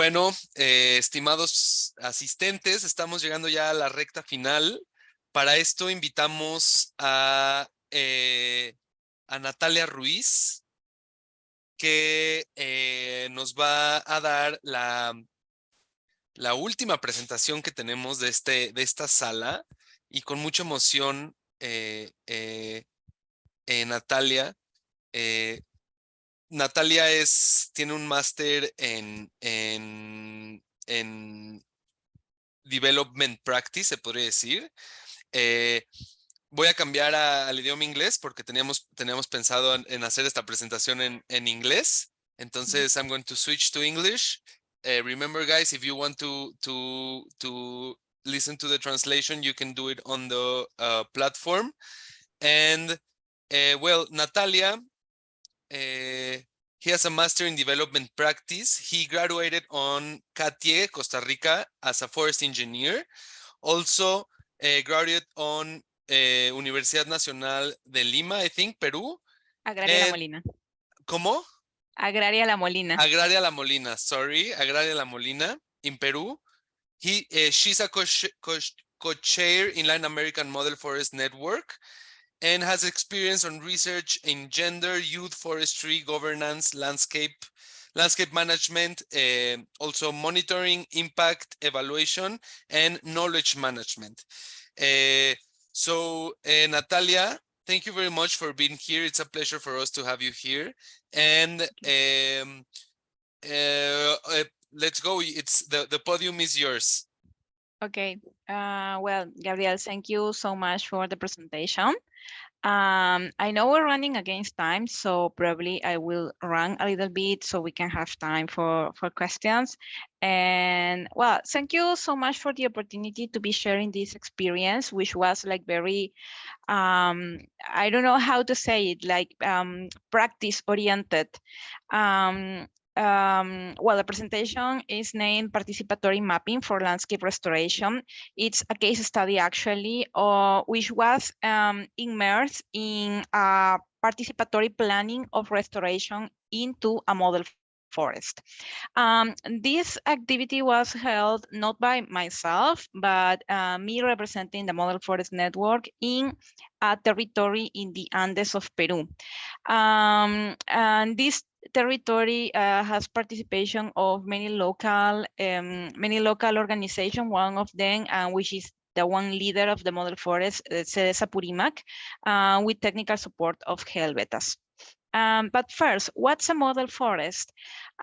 Bueno, estimados asistentes, estamos llegando ya a la recta final. Para esto invitamos a Natalia Ruiz, que nos va a dar la última presentación que tenemos de esta sala, y con mucha emoción, Natalia. Natalia tiene un máster en Development Practice, se podría decir. Voy a cambiar al idioma inglés porque teníamos pensado en hacer esta presentación en inglés. Entonces, I'm going to switch to English. Remember, guys, if you want to listen to the translation, you can do it on the platform. And, well, Natalia, he has a master in development practice. He graduated on Catie, Costa Rica, as a forest engineer. Also, graduated on Universidad Nacional de Lima, I think, Perú. Agraria La Molina. ¿Cómo? Agraria La Molina. Agraria La Molina, sorry. Agraria La Molina, in Peru. She's a co-chair in Latin American Model Forest Network, and has experience on research in gender, youth forestry, governance, landscape management, also monitoring, impact evaluation, and knowledge management. So, Natalia, thank you very much for being here. It's a pleasure for us to have you here. And let's go. The podium is yours. Okay. Well, Gabriel, thank you so much for the presentation. I know we're running against time, so probably I will run a little bit so we can have time for questions. And well, thank you so much for the opportunity to be sharing this experience, which was like very, I don't know how to say it, like practice oriented. Well, the presentation is named Participatory Mapping for Landscape Restoration. It's a case study actually, which was immersed in participatory planning of restoration into a model forest. This activity was held not by myself, but me representing the Model Forest Network in a territory in the Andes of Peru. And this territory has participation of many local organizations. One of them, which is the one leader of the model forest, Cedesa Purimac, with technical support of Helvetas. But first, what's a model forest?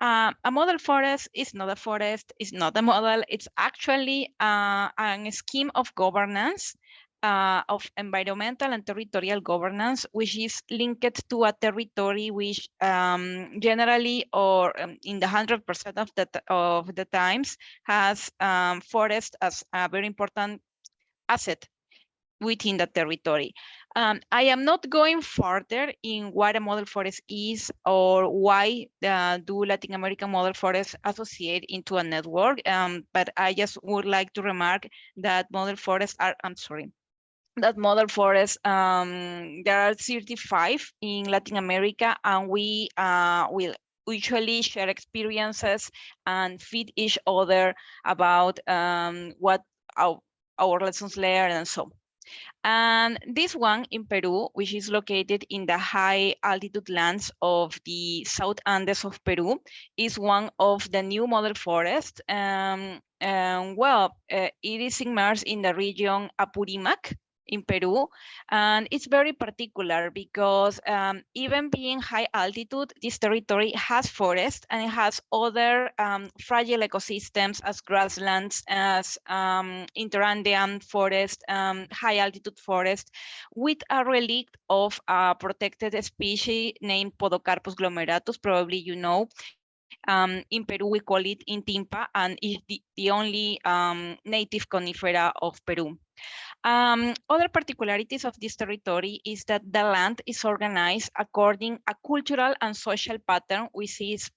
A model forest is not a forest, it's not a model, it's actually a scheme of governance, of environmental and territorial governance, which is linked to a territory which generally, or in the 100% of the times, has forest as a very important asset within the territory. I am not going further in what a model forest is or why do Latin American model forests associate into a network, but I just would like to remark that model forests are, that model forests, there are 35 in Latin America, and we will usually share experiences and feed each other about what our lessons learned and so. And this one in Peru, which is located in the high altitude lands of the South Andes of Peru, is one of the new model forests. Well, it is immersed in the region Apurimac in Peru, and it's very particular because even being high altitude, this territory has forest and it has other fragile ecosystems as grasslands, as interandean forest, high altitude forest, with a relict of a protected species named Podocarpus glomeratus. Probably you know. In Peru, we call it Intimpa, and is the only native conifera of Peru. Other particularities of this territory is that the land is organized according a cultural and social pattern, which is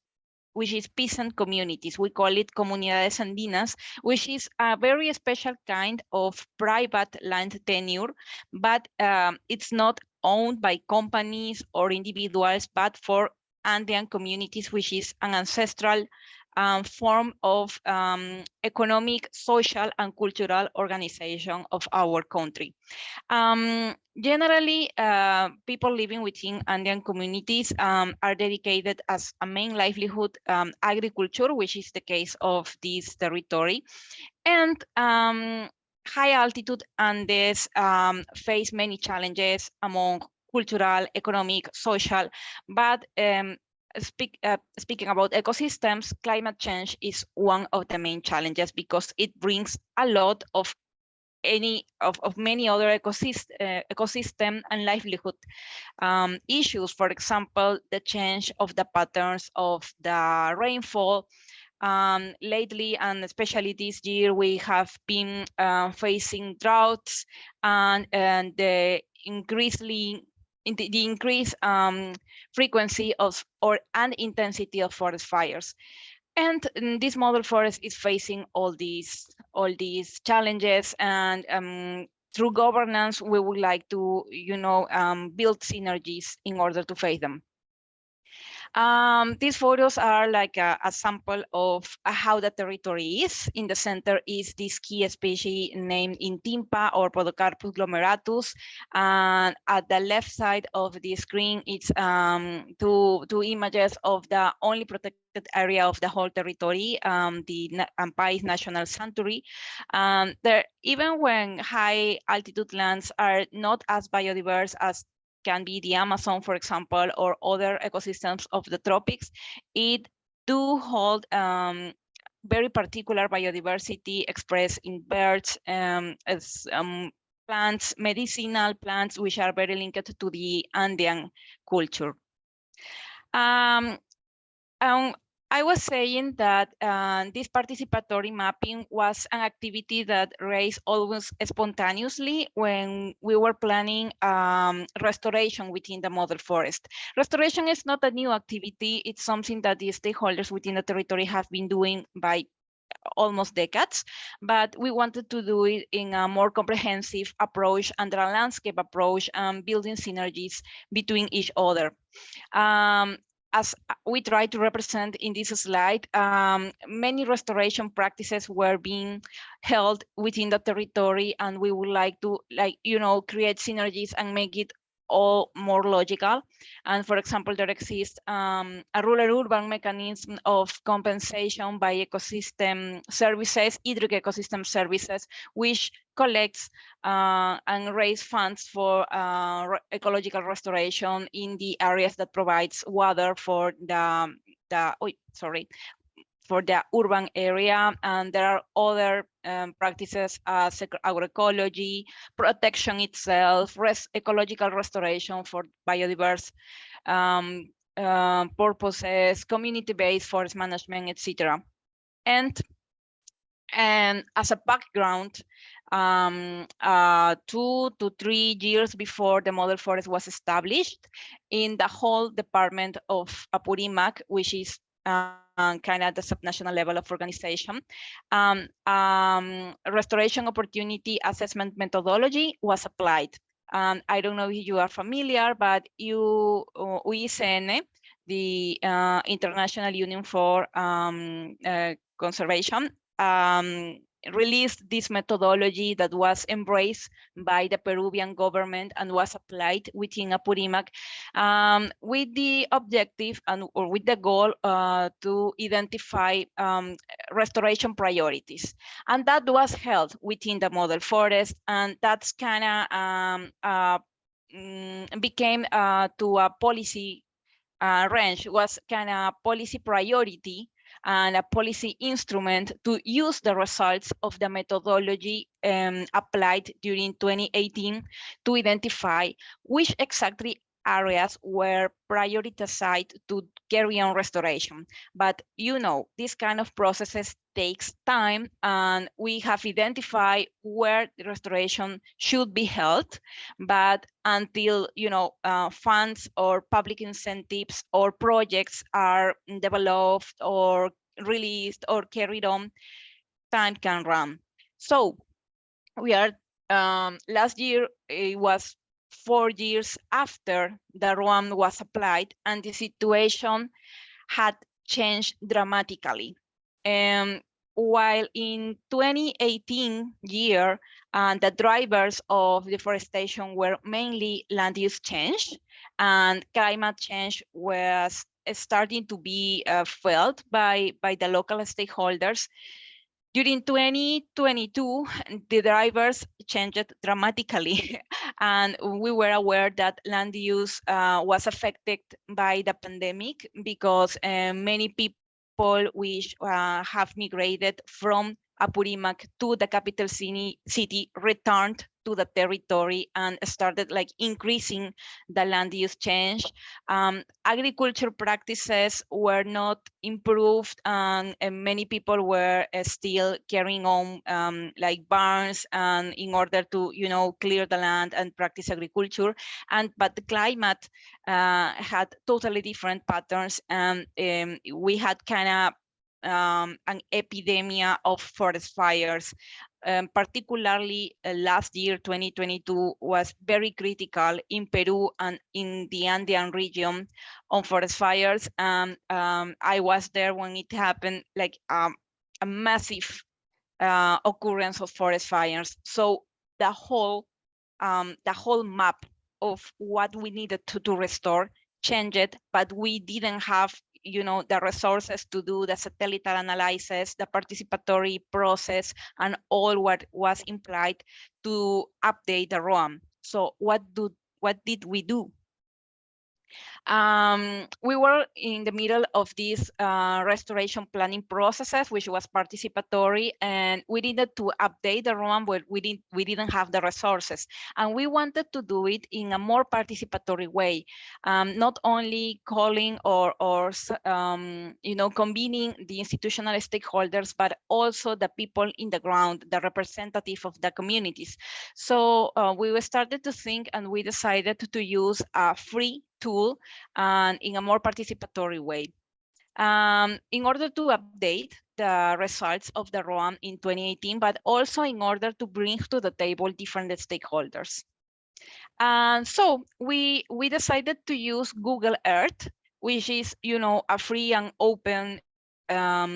peasant communities. We call it comunidades andinas, which is a very special kind of private land tenure, but it's not owned by companies or individuals, but for Andean communities, which is an ancestral form of economic, social, and cultural organization of our country. Generally, people living within Andean communities are dedicated as a main livelihood agriculture, which is the case of this territory. And high altitude Andes face many challenges among cultural, economic, social, but speaking about ecosystems, climate change is one of the main challenges because it brings a lot of many other ecosystem and livelihood issues. For example, the change of the patterns of the rainfall. Lately, and especially this year, we have been facing droughts and the increased frequency of and intensity of forest fires. And this model forest is facing all these challenges, and through governance, we would like to, build synergies in order to face them. These photos are like a sample of how the territory is. In the center is this key species named Intimpa or Podocarpus glomeratus. And at the left side of the screen, it's two images of the only protected area of the whole territory, the Ampais National Sanctuary. Even when high altitude lands are not as biodiverse as can be the Amazon, for example, or other ecosystems of the tropics, it do hold very particular biodiversity expressed in birds, as plants, medicinal plants, which are very linked to the Andean culture. I was saying that this participatory mapping was an activity that raised almost spontaneously when we were planning restoration within the model forest. Restoration is not a new activity. It's something that the stakeholders within the territory have been doing by almost decades, but we wanted to do it in a more comprehensive approach under a landscape approach, building synergies between each other. As we try to represent in this slide, many restoration practices were being held within the territory, and we would like to, create synergies and make it all more logical. And for example, there exists a rural-urban mechanism of compensation by ecosystem services, hydric ecosystem services, which collects and raise funds for ecological restoration in the areas that provides water for the urban area. And there are other practices as agroecology, protection itself, ecological restoration for biodiverse purposes, community-based forest management, etc. And as a background, 2 to 3 years before the model forest was established, in the whole department of Apurimac, which is kind of the subnational level of organization, restoration opportunity assessment methodology was applied. I don't know if you are familiar, but UICN, the International Union for Conservation, released this methodology that was embraced by the Peruvian government and was applied within Apurimac, with the objective or with the goal to identify restoration priorities. And that was held within the model forest, and that's kind of became to a policy range, was kind of policy priority and a policy instrument to use the results of the methodology applied during 2018 to identify which exactly areas were prioritized to carry on restoration. But this kind of processes takes time, and we have identified where the restoration should be held, but until funds or public incentives or projects are developed or released or carried on, time can run. So we are last year, it was 4 years after the ROAM was applied, and the situation had changed dramatically. While in 2018 year, the drivers of deforestation were mainly land use change, and climate change was starting to be felt by the local stakeholders. During 2022, the drivers changed dramatically, and we were aware that land use was affected by the pandemic because many people which have migrated from Apurimac to the capital city returned to the territory and started like increasing the land use change. Agriculture practices were not improved, and many people were still carrying on like barns and in order to, you know, clear the land and practice agriculture. But the climate had totally different patterns, and we had kind of an epidemic of forest fires. Particularly last year, 2022, was very critical in Peru and in the Andean region on forest fires. I was there when it happened, like a massive occurrence of forest fires. So the whole map of what we needed to restore changed, but we didn't have, you know, the resources to do the satellite analysis, the participatory process, and all what was implied to update the ROAM. So what did we do? We were in the middle of these restoration planning processes, which was participatory, and we needed to update the ROAM, but we didn't have the resources, and we wanted to do it in a more participatory way, not only calling or you know, convening the institutional stakeholders, but also the people in the ground, the representative of the communities. So we started to think, and we decided to use a free tool and in a more participatory way. In order to update the results of the ROAM in 2018, but also in order to bring to the table different stakeholders. And so we decided to use Google Earth, which is, you know, a free and open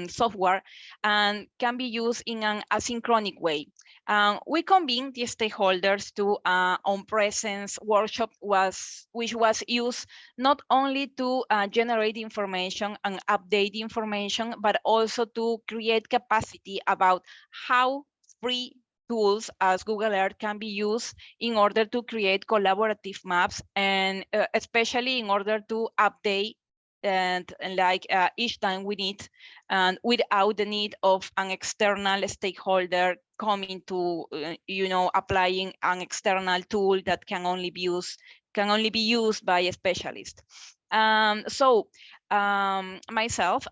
software and can be used in an asynchronic way. We convened the stakeholders to on-presence workshop, which was used not only to generate information and update information, but also to create capacity about how free tools as Google Earth can be used in order to create collaborative maps, and especially in order to update and like each time we need, and without the need of an external stakeholder coming to you know, applying an external tool that can only be used by a specialist. Myself,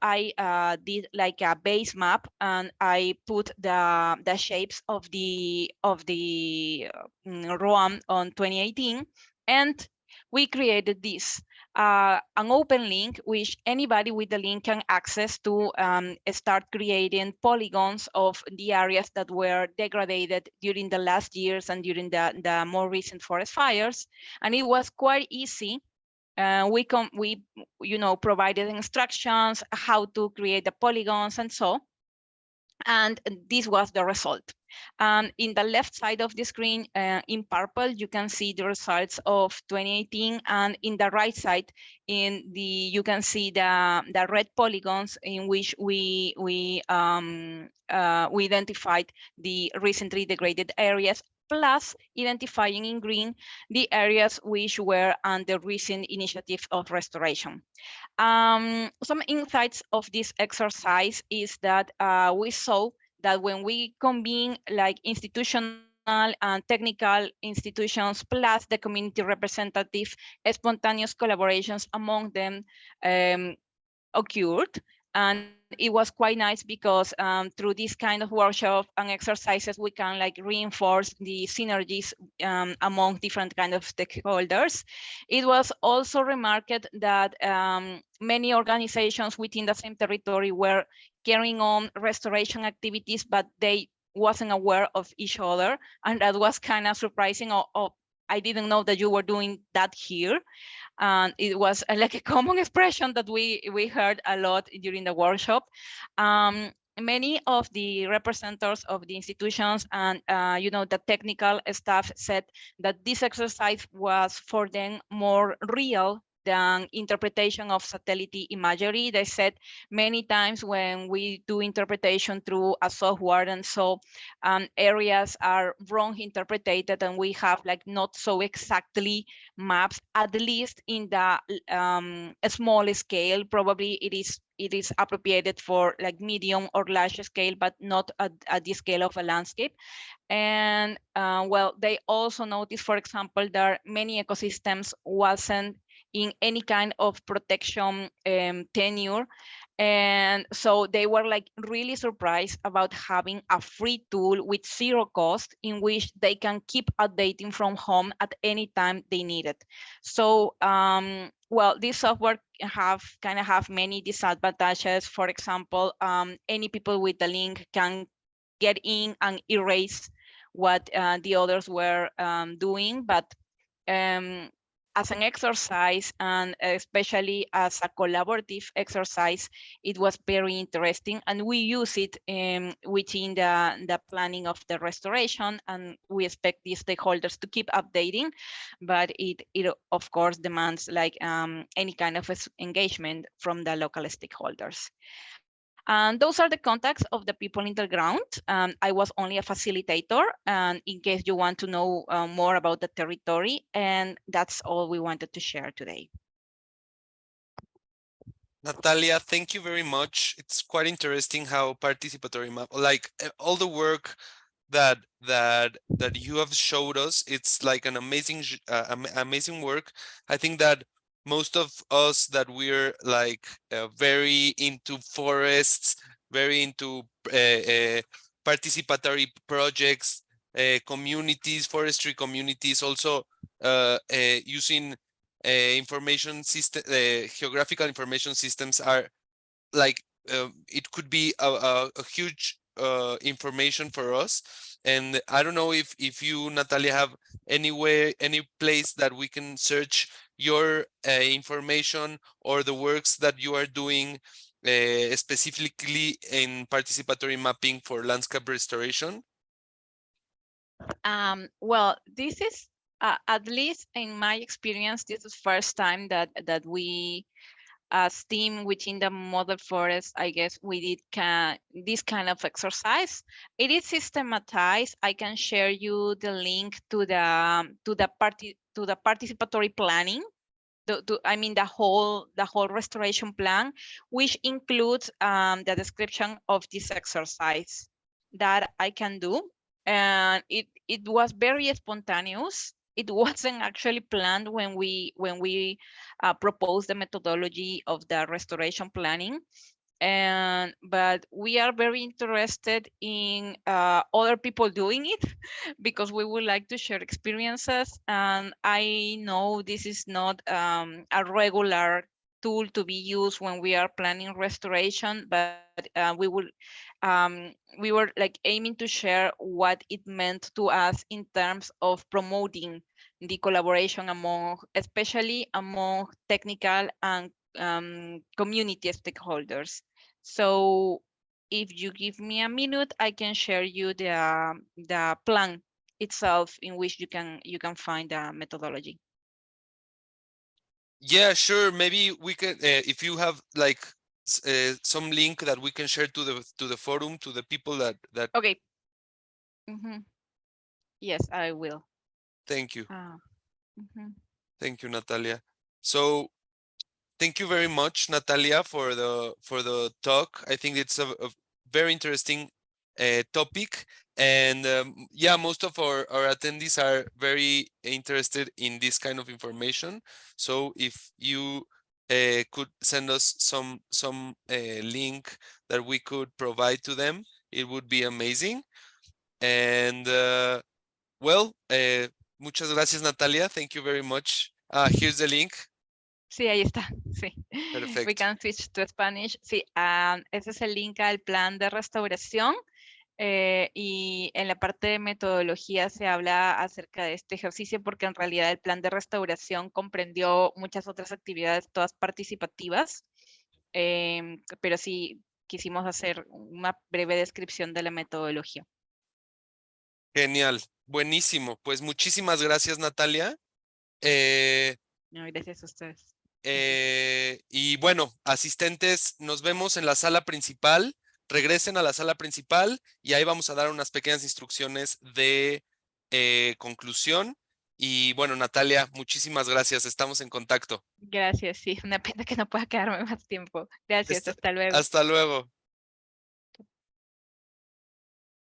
I did like a base map, and I put the shapes of the ROAM on 2018, and we created this an open link, which anybody with the link can access to start creating polygons of the areas that were degraded during the last years and during the more recent forest fires. And it was quite easy. We you know, provided instructions how to create the polygons and so, and this was the result. In the left side of the screen, in purple, you can see the results of 2018, and in the right side, you can see the red polygons in which we identified the recently degraded areas, plus identifying in green the areas which were under recent initiative of restoration. Some insights of this exercise is that we saw that when we convene like institutional and technical institutions plus the community representative, spontaneous collaborations among them occurred. And it was quite nice because through this kind of workshop and exercises, we can like reinforce the synergies among different kind of stakeholders. It was also remarked that many organizations within the same territory were carrying on restoration activities, but they wasn't aware of each other. And that was kind of surprising. I didn't know that you were doing that here. And it was like a common expression that we heard a lot during the workshop. many of the representatives of the institutions and the technical staff said that this exercise was for them more real than interpretation of satellite imagery. They said many times when we do interpretation through a software and so areas are wrong interpreted and we have like not so exactly maps, at least in the small scale. Probably it is appropriated for like medium or large scale, but not at the scale of a landscape. And well, they also noticed, for example, that many ecosystems wasn't in any kind of protection tenure. And so they were like really surprised about having a free tool with zero cost in which they can keep updating from home at any time they need it. So well, this software have many disadvantages. For example, any people with the link can get in and erase what the others were doing, but as an exercise and especially as a collaborative exercise, it was very interesting, and we use it within the planning of the restoration, and we expect the stakeholders to keep updating, but it of course demands like any kind of engagement from the local stakeholders. And those are the contacts of the people in the ground. I was only a facilitator, and in case you want to know more about the territory, and that's all we wanted to share today. Natalia, thank you very much. It's quite interesting how participatory map, like all the work that you have showed us. It's like an amazing work. I think that most of us that we're like very into forests, very into participatory projects, communities, forestry communities, also using information system, geographical information systems are like it could be a huge information for us. And I don't know if you, Natalia, have anywhere, any place that we can search your information or the works that you are doing specifically in participatory mapping for landscape restoration. Well, this is at least in my experience, this is first time that we as team within the model forest, I guess we did this kind of exercise. It is systematized. I can share you the link to the participatory planning. I mean the whole restoration plan, which includes the description of this exercise that I can do. And it was very spontaneous. It wasn't actually planned when we proposed the methodology of the restoration planning. But we are very interested in other people doing it because we would like to share experiences. And I know this is not a regular tool to be used when we are planning restoration, but we were like aiming to share what it meant to us in terms of promoting the collaboration among, especially among technical and community stakeholders. So if you give me a minute, I can share you the plan itself in which you can find the methodology. Yeah, sure. Maybe we can, if you have like some link that we can share to the forum, to the people that. Okay. Yes, I will. Thank you. Mhm. Thank you, Natalia. So thank you very much, Natalia, for the talk. I think it's a very interesting topic, and yeah, most of our attendees are very interested in this kind of information. So if you could send us some link that we could provide to them, it would be amazing. And well, muchas gracias, Natalia. Thank you very much. Here's the link. Sí, ahí está. Sí. We Perfecto. can switch to Spanish. Sí, ese es el link al plan de restauración. Y en la parte de metodología se habla acerca de este ejercicio porque en realidad el plan de restauración comprendió muchas otras actividades, todas participativas. Pero sí, quisimos hacer una breve descripción de la metodología. Genial, buenísimo. Pues muchísimas gracias, Natalia. Eh, No, gracias a ustedes. y bueno, asistentes, nos vemos en la sala principal. Regresen a la sala principal y ahí vamos a dar unas pequeñas instrucciones de conclusión. Y bueno, Natalia, muchísimas gracias. Estamos en contacto. Gracias, sí, una pena que no pueda quedarme más tiempo. Gracias, hasta luego. Hasta luego.